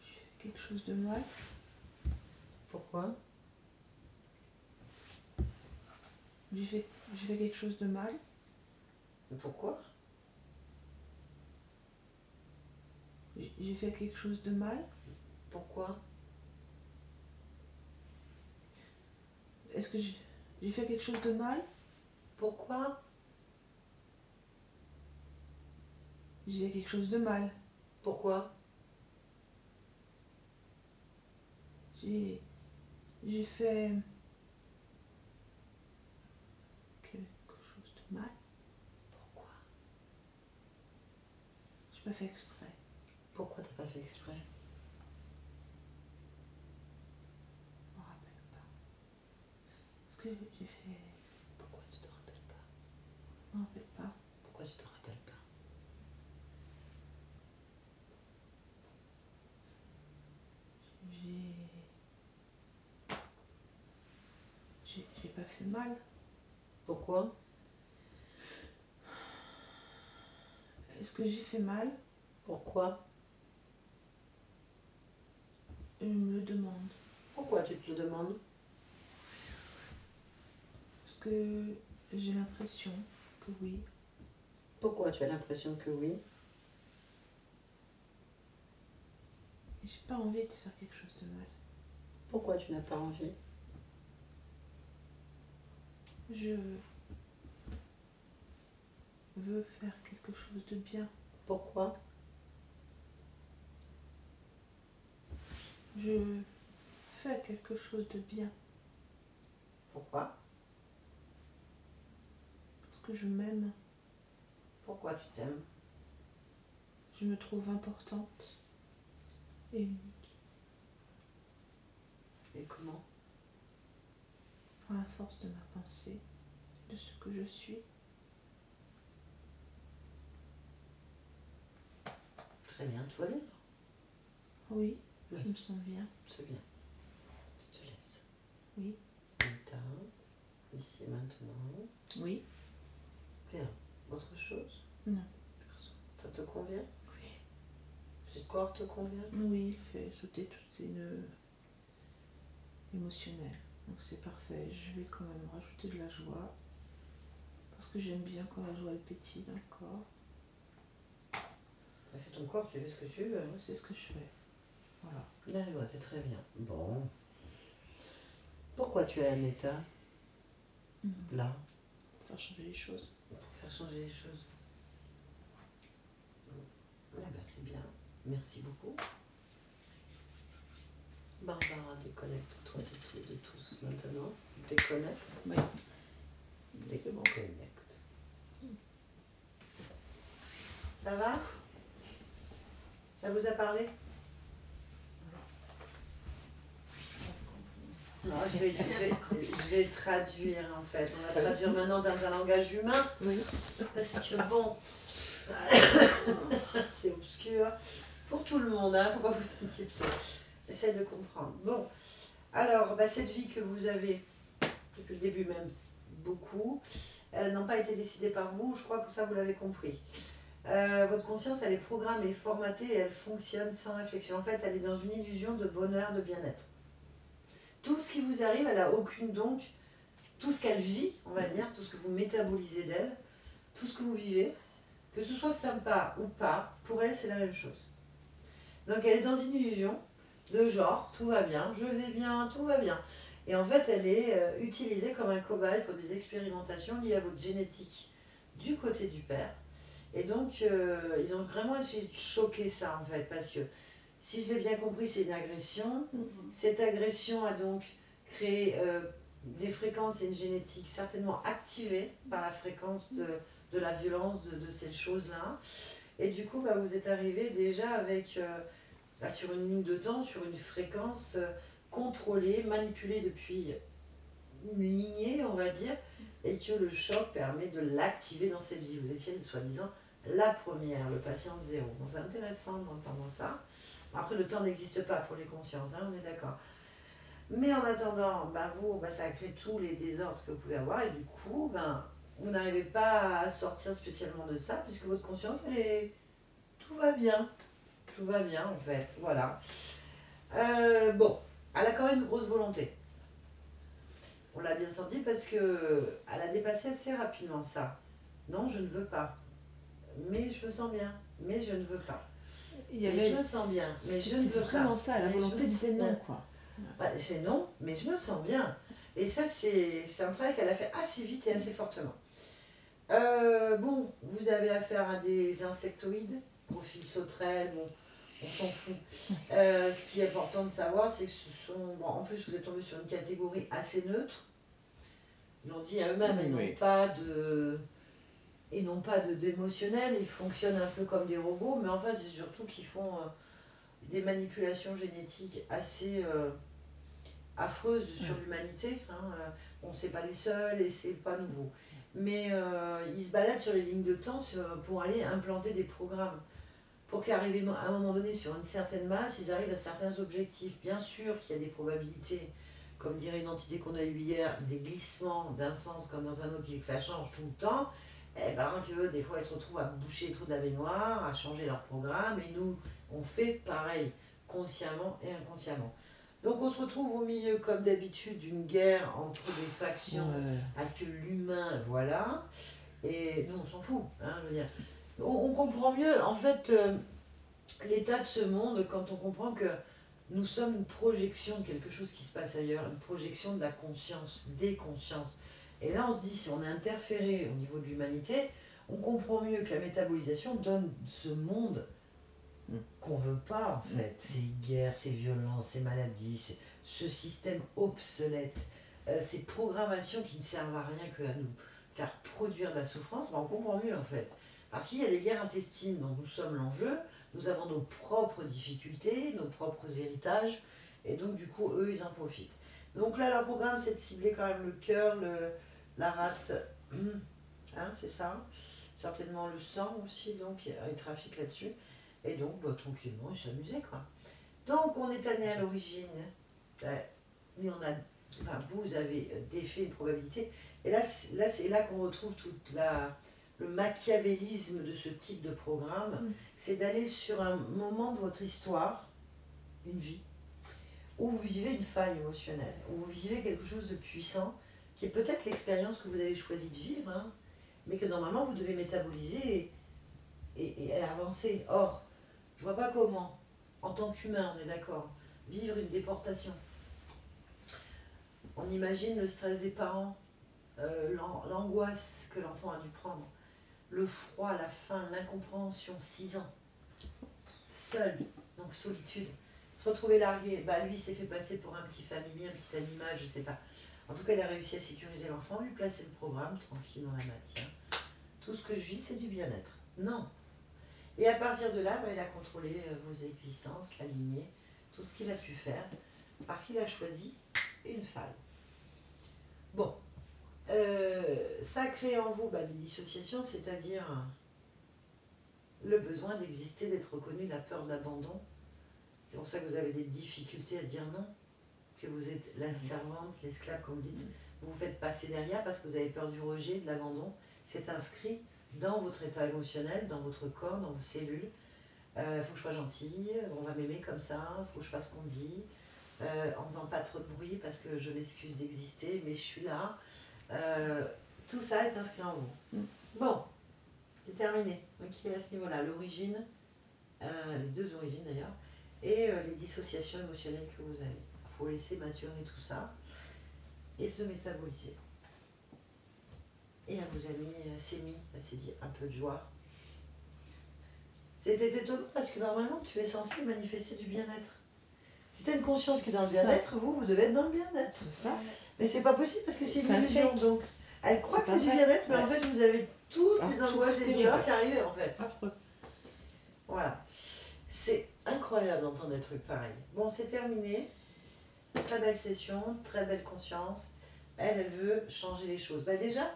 J'ai fait quelque chose de mal. Pourquoi? J'ai fait quelque chose de mal. Pourquoi? J'ai fait quelque chose de mal. Pourquoi? Est-ce que j'ai fait quelque chose de mal? Pourquoi? J'ai fait quelque chose de mal. Pourquoi? J'ai fait quelque chose de mal. Pourquoi? J'ai pas fait exprès. Pourquoi t'as pas fait exprès? Je me rappelle pas. Est-ce que j'ai fait... Pourquoi tu te rappelles pas? Je me rappelle pas. Pourquoi tu te rappelles pas? J'ai pas fait mal. Pourquoi? Est-ce que j'ai fait mal? Pourquoi? Je me le demande. Pourquoi tu te le demandes? Parce que j'ai l'impression que oui. Pourquoi tu as l'impression que oui? J'ai pas envie de faire quelque chose de mal. Pourquoi tu n'as pas envie? Je veux faire quelque chose de bien. Pourquoi? Je fais quelque chose de bien. Pourquoi? Parce que je m'aime. Pourquoi tu t'aimes? Je me trouve importante et unique. Et comment? Par la force de ma pensée, de ce que je suis. Très bien, tout va bien? Oui, Oui. je me sens bien. C'est bien. Je te laisse. Oui. Aneta, ici et maintenant. Oui. Bien. Autre chose? Non. Ça te convient? Oui. Le corps te convient? Oui, il fait sauter toutes ces nœuds émotionnels. Donc c'est parfait. Je vais quand même rajouter de la joie. Parce que j'aime bien quand la joie elle pétille dans le corps. C'est ton corps, tu fais ce que tu veux. Hein. C'est ce que je fais. Voilà. La joie, c'est très bien. Bon. Pourquoi tu es à un état là? Pour faire changer les choses. Pour faire changer les choses. Ah ben, c'est bien. Merci beaucoup. Barbara, déconnecte-toi de tous maintenant. Déconnecte. Oui. Déconnecte. Ça va? Ça vous a parlé? Non, je vais traduire en fait. On va traduire maintenant dans un langage humain. Oui. Parce que bon, c'est obscur pour tout le monde, hein, faut pas vous inquiéter. Essayez de comprendre. Bon, alors bah, cette vie que vous avez, depuis le début même, beaucoup, n'ont pas été décidées par vous, je crois que ça vous l'avez compris. Votre conscience, elle est programmée, formatée et elle fonctionne sans réflexion. En fait, elle est dans une illusion de bonheur, de bien-être. Tout ce qui vous arrive, elle n'a aucune donc, tout ce qu'elle vit, on va dire, tout ce que vous métabolisez d'elle, tout ce que vous vivez, que ce soit sympa ou pas, pour elle c'est la même chose. Donc elle est dans une illusion de genre, tout va bien, je vais bien, tout va bien. Et en fait elle est utilisée comme un cobaye pour des expérimentations liées à votre génétique du côté du père. Et donc ils ont vraiment essayé de choquer ça en fait, parce que si je l'ai bien compris, c'est une agression. Cette agression a donc créé des fréquences et une génétique certainement activée par la fréquence de la violence de ces choses-là. Et du coup, bah, vous êtes arrivé déjà avec, sur une ligne de temps, sur une fréquence contrôlé, manipulé depuis une lignée, on va dire, et que le choc permet de l'activer dans cette vie. Vous étiez, soi-disant, la première, le patient zéro. Donc c'est intéressant d'entendre ça. Après, le temps n'existe pas pour les consciences, hein, on est d'accord. Mais en attendant, vous, ça crée tous les désordres que vous pouvez avoir, et du coup, vous n'arrivez pas à sortir spécialement de ça, puisque votre conscience, tout va bien. Tout va bien, en fait, voilà. Bon, elle a quand même une grosse volonté. On l'a bien senti parce que elle a dépassé assez rapidement ça. Non, je ne veux pas. Mais je me sens bien. Mais je ne veux pas. Mais je me sens bien. Mais je ne veux pas. Vraiment ça, la volonté c'est non, quoi. C'est non, mais je me sens bien. Et ça, c'est un travail qu'elle a fait assez vite et assez fortement. Bon, vous avez affaire à des insectoïdes, profil sauterelle, bon, on s'en fout. Ce qui est important de savoir, c'est que ce sont... Bon, en plus, vous êtes tombé sur une catégorie assez neutre. Ils l'ont dit à eux-mêmes, ils n'ont pas d'émotionnel, ils fonctionnent un peu comme des robots, mais en fait, c'est surtout qu'ils font des manipulations génétiques assez affreuses sur l'humanité. Hein. Bon, c'est pas les seuls et c'est pas nouveau. Mais ils se baladent sur les lignes de temps pour aller implanter des programmes. Pour qu'arriver à un moment donné sur une certaine masse, ils arrivent à certains objectifs. Bien sûr qu'il y a des probabilités, comme dirait une entité qu'on a eue hier, des glissements d'un sens comme dans un autre, que ça change tout le temps, que des fois ils se retrouvent à boucher les trous de la baignoire, à changer leur programme, et nous, on fait pareil, consciemment et inconsciemment. Donc on se retrouve au milieu, comme d'habitude, d'une guerre entre des factions, parce que l'humain, voilà, et nous on s'en fout, hein, je veux dire. On comprend mieux, en fait, l'état de ce monde quand on comprend que nous sommes une projection de quelque chose qui se passe ailleurs, une projection de la conscience, des consciences. Et là, on se dit, si on est interféré au niveau de l'humanité, on comprend mieux que la métabolisation donne ce monde qu'on veut pas, en fait. Ces guerres, ces violences, ces maladies, ce système obsolète, ces programmations qui ne servent à rien qu'à nous faire produire de la souffrance, on comprend mieux, en fait. Parce qu'il y a les guerres intestines dont nous sommes l'enjeu, nous avons nos propres difficultés, nos propres héritages, et donc du coup, eux, ils en profitent. Donc là, leur programme, c'est de cibler quand même le cœur, la rate, hein, c'est ça, certainement le sang aussi, donc ils trafiquent là-dessus, et donc tranquillement, ils s'amusaient, quoi. Donc on est allé à l'origine, mais vous avez défait une probabilité, et là c'est là qu'on retrouve toute le machiavélisme de ce type de programme, c'est d'aller sur un moment de votre histoire, une vie, où vous vivez une faille émotionnelle, où vous vivez quelque chose de puissant, qui est peut-être l'expérience que vous avez choisi de vivre, hein, mais que normalement vous devez métaboliser et avancer. Or, je vois pas comment, en tant qu'humain, on est d'accord, vivre une déportation. On imagine le stress des parents, l'angoisse que l'enfant a dû prendre, le froid, la faim, l'incompréhension, 6 ans, seul, donc solitude, se retrouver largué, lui s'est fait passer pour un petit familier, un petit animal, je sais pas. En tout cas, il a réussi à sécuriser l'enfant, lui placer le programme, tranquille dans la matière. Tout ce que je vis, c'est du bien-être. Non. Et à partir de là, il a contrôlé vos existences, la lignée, tout ce qu'il a pu faire, parce qu'il a choisi une faille. Bon. Ça crée en vous des dissociations, c'est-à-dire le besoin d'exister, d'être reconnu, la peur de l'abandon. C'est pour ça que vous avez des difficultés à dire non, que vous êtes la servante, l'esclave, comme vous dites. Vous vous faites passer derrière parce que vous avez peur du rejet, de l'abandon. C'est inscrit dans votre état émotionnel, dans votre corps, dans vos cellules. Faut que je sois gentille, on va m'aimer comme ça, faut que je fasse ce qu'on dit, en faisant pas trop de bruit parce que je m'excuse d'exister, mais je suis là. Tout ça est inscrit en vous. Bon, c'est terminé. Donc il est à ce niveau-là, l'origine, les deux origines d'ailleurs, et les dissociations émotionnelles que vous avez. Il faut laisser maturer tout ça et se métaboliser. Et elle vous a mis, elle s'est dit un peu de joie. C'était étonnant parce que normalement tu es censé manifester du bien-être. Si tu as une conscience qui est dans le bien-être, vous devez être dans le bien-être. C'est ça. Mais c'est pas possible parce que c'est une illusion. Donc, elle croit que c'est du bien-être, mais en fait, vous avez toutes les angoisses et les douleurs qui arrivent en fait. Affreux. Voilà. C'est incroyable d'entendre des trucs pareils. Bon, c'est terminé. Très belle session, très belle conscience. Elle veut changer les choses. Bah déjà,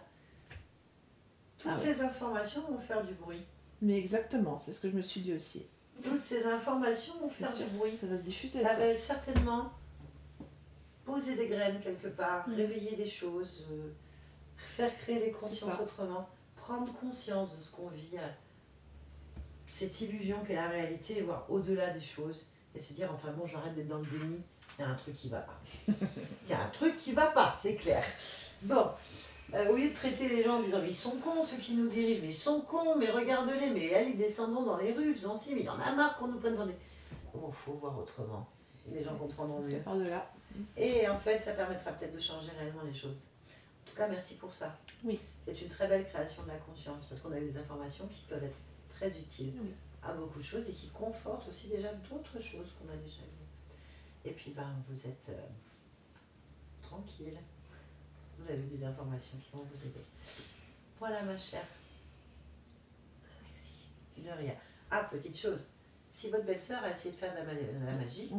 toutes ces informations vont faire du bruit. Mais exactement, c'est ce que je me suis dit aussi. Toutes ces informations vont faire du bruit. Ça va se diffuser. Ça va certainement poser des graines quelque part, réveiller des choses, faire créer les consciences autrement, prendre conscience de ce qu'on vit, cette illusion qu'est la réalité, et voir au-delà des choses, et se dire, enfin bon, j'arrête d'être dans le déni, il y a un truc qui va pas. Il y a un truc qui va pas, c'est clair. Bon, au lieu de traiter les gens en disant, mais ils sont cons ceux qui nous dirigent, mais ils sont cons, mais regarde-les, mais allez, descendons dans les rues, faisons ci, mais il y en a marre qu'on nous prenne dans des... Bon, faut voir autrement. Les gens comprendront mieux. Par de là. Et en fait, ça permettra peut-être de changer réellement les choses. En tout cas, merci pour ça. Oui. C'est une très belle création de la conscience, parce qu'on a eu des informations qui peuvent être très utiles à beaucoup de choses et qui confortent aussi déjà d'autres choses qu'on a déjà vues. Et puis, vous êtes tranquille. Vous avez des informations qui vont vous aider. Voilà, ma chère. Merci. De rien. Ah, petite chose. Si votre belle-sœur a essayé de faire de la magie,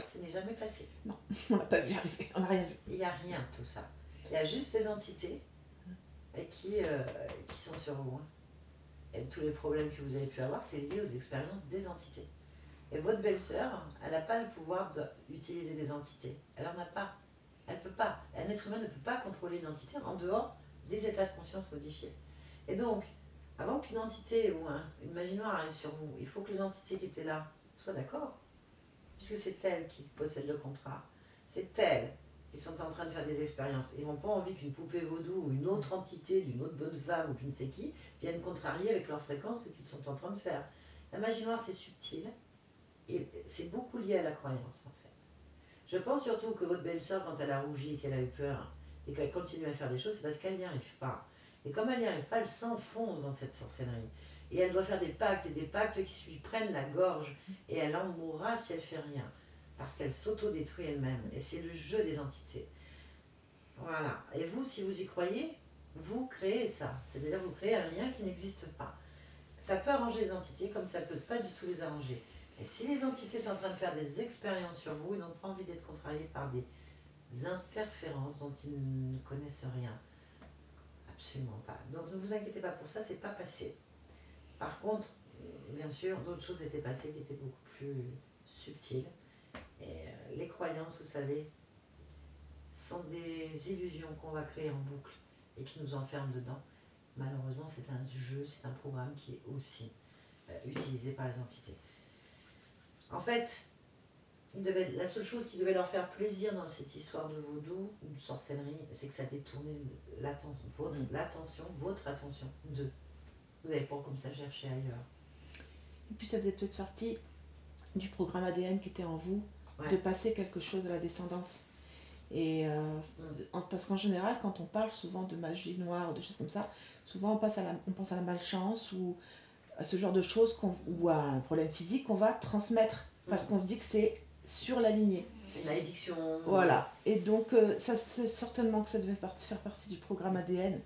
ça n'est jamais passé. Non, on n'a pas vu arriver, on n'a rien vu. Il n'y a rien de tout ça. Il y a juste les entités qui sont sur vous. Et tous les problèmes que vous avez pu avoir, c'est lié aux expériences des entités. Et votre belle-sœur, elle n'a pas le pouvoir d'utiliser des entités. Elle n'en a pas. Elle ne peut pas. Un être humain ne peut pas contrôler une entité en dehors des états de conscience modifiés. Et donc, avant qu'une entité ou une magie noire arrive sur vous, il faut que les entités qui étaient là soient d'accord. Puisque c'est elles qui possèdent le contrat. C'est elles qui sont en train de faire des expériences. Ils n'ont pas envie qu'une poupée vaudou ou une autre entité, d'une autre bonne femme ou je ne sais qui, viennent contrarier avec leur fréquence ce qu'ils sont en train de faire. La magie noire, c'est subtil et c'est beaucoup lié à la croyance en fait. Je pense surtout que votre belle-sœur, quand elle a rougi et qu'elle a eu peur et qu'elle continue à faire des choses, c'est parce qu'elle n'y arrive pas. Et comme elle n'y arrive pas, elle s'enfonce dans cette sorcellerie. Et elle doit faire des pactes et des pactes qui lui prennent la gorge. Et elle en mourra si elle fait rien. Parce qu'elle s'auto-détruit elle-même. Et c'est le jeu des entités. Voilà. Et vous, si vous y croyez, vous créez ça. C'est-à-dire vous créez un lien qui n'existe pas. Ça peut arranger les entités comme ça ne peut pas du tout les arranger. Et si les entités sont en train de faire des expériences sur vous, ils n'ont pas envie d'être contrariés par des interférences dont ils ne connaissent rien. Absolument pas. Donc ne vous inquiétez pas pour ça, c'est pas passé. Par contre, bien sûr, d'autres choses étaient passées qui étaient beaucoup plus subtiles. Et les croyances, vous savez, sont des illusions qu'on va créer en boucle et qui nous enferment dedans. Malheureusement, c'est un jeu, c'est un programme qui est aussi utilisé par les entités. En fait, la seule chose qui devait leur faire plaisir dans cette histoire de vaudou ou de sorcellerie, c'est que ça détournait l'attention, votre attention d'eux. Vous n'avez pas comme ça cherché ailleurs. Et puis ça faisait peut-être partie du programme ADN qui était en vous, de passer quelque chose à la descendance. Et parce qu'en général, quand on parle souvent de magie noire ou de choses comme ça, souvent on pense à la malchance ou à ce genre de choses ou à un problème physique qu'on va transmettre parce qu'on se dit que c'est sur la lignée. C'est une malédiction. Voilà. Et donc, ça c'est certainement que ça devait faire partie du programme ADN.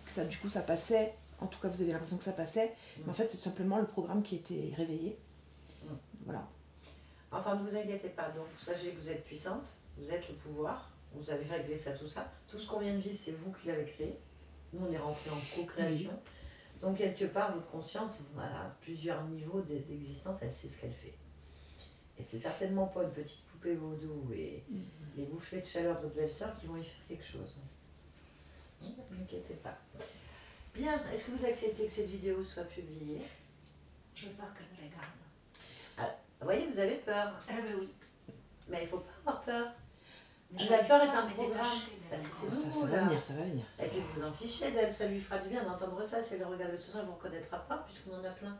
Que ça, du coup, ça passait. En tout cas, vous avez l'impression que ça passait. Mais en fait, c'est tout simplement le programme qui était réveillé. Voilà. Enfin, ne vous inquiétez pas. Donc, sachez que vous êtes puissante. Vous êtes le pouvoir. Vous avez réglé ça, tout ça. Tout ce qu'on vient de vivre, c'est vous qui l'avez créé. Nous, on est rentré en co-création. Oui. Donc, quelque part, votre conscience, à plusieurs niveaux d'existence, elle sait ce qu'elle fait. Et c'est certainement pas une petite poupée vaudou et les bouffées de chaleur de votre belle-sœur qui vont y faire quelque chose. Ne vous inquiétez pas. Bien, est-ce que vous acceptez que cette vidéo soit publiée? Je veux pas qu'elle me la garde. Ah, vous voyez, vous avez peur. Ah oui. Mais il ne faut pas avoir peur. La peur est un programme. Parce que c'est nouveau, ça va venir. Et puis vous en fichez d'elle, ça lui fera du bien d'entendre ça. Si elle regarde tout ça, elle ne vous reconnaîtra pas, puisqu'on en a plein.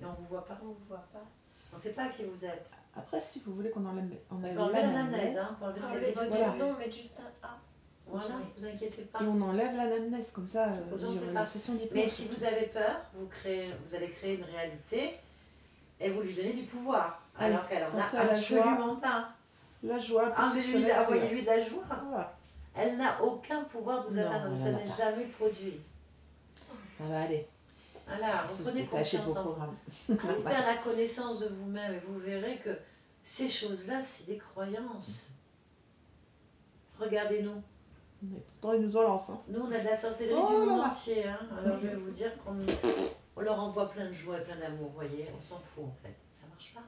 Et on ne vous voit pas. On vous voit pas. On ne sait pas qui vous êtes. Après, si vous voulez qu'on enlève l'anamnèse, hein, pour enlever ce qu'elle dit. Voilà. Non, mais juste un A. Voilà, ne vous inquiétez pas. Et on enlève l'anamnèse, comme ça, la session d'hypnose. Mais si vous avez peur, vous allez créer une réalité et vous lui donnez du pouvoir. Alors qu'elle en a absolument pas. La joie. Envoyez-lui de la joie. Voilà. Elle n'a aucun pouvoir de vous atteindre, ça n'est jamais produit. Ça va aller. Voilà, vous prenez confiance en vous. Allez faire la connaissance de vous-même et vous verrez que ces choses-là, c'est des croyances. Regardez-nous. Mais pourtant, ils nous en lancent. Hein. Nous, on a de la sorcellerie Oh du là monde là. entier. Hein. Alors, je vais vous dire on leur envoie plein de joie et plein d'amour, vous voyez. On s'en fout, en fait. Ça marche pas.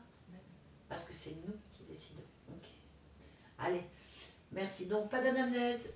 Parce que c'est nous qui décidons. Ok. Allez. Merci. Donc, pas d'anamnèse.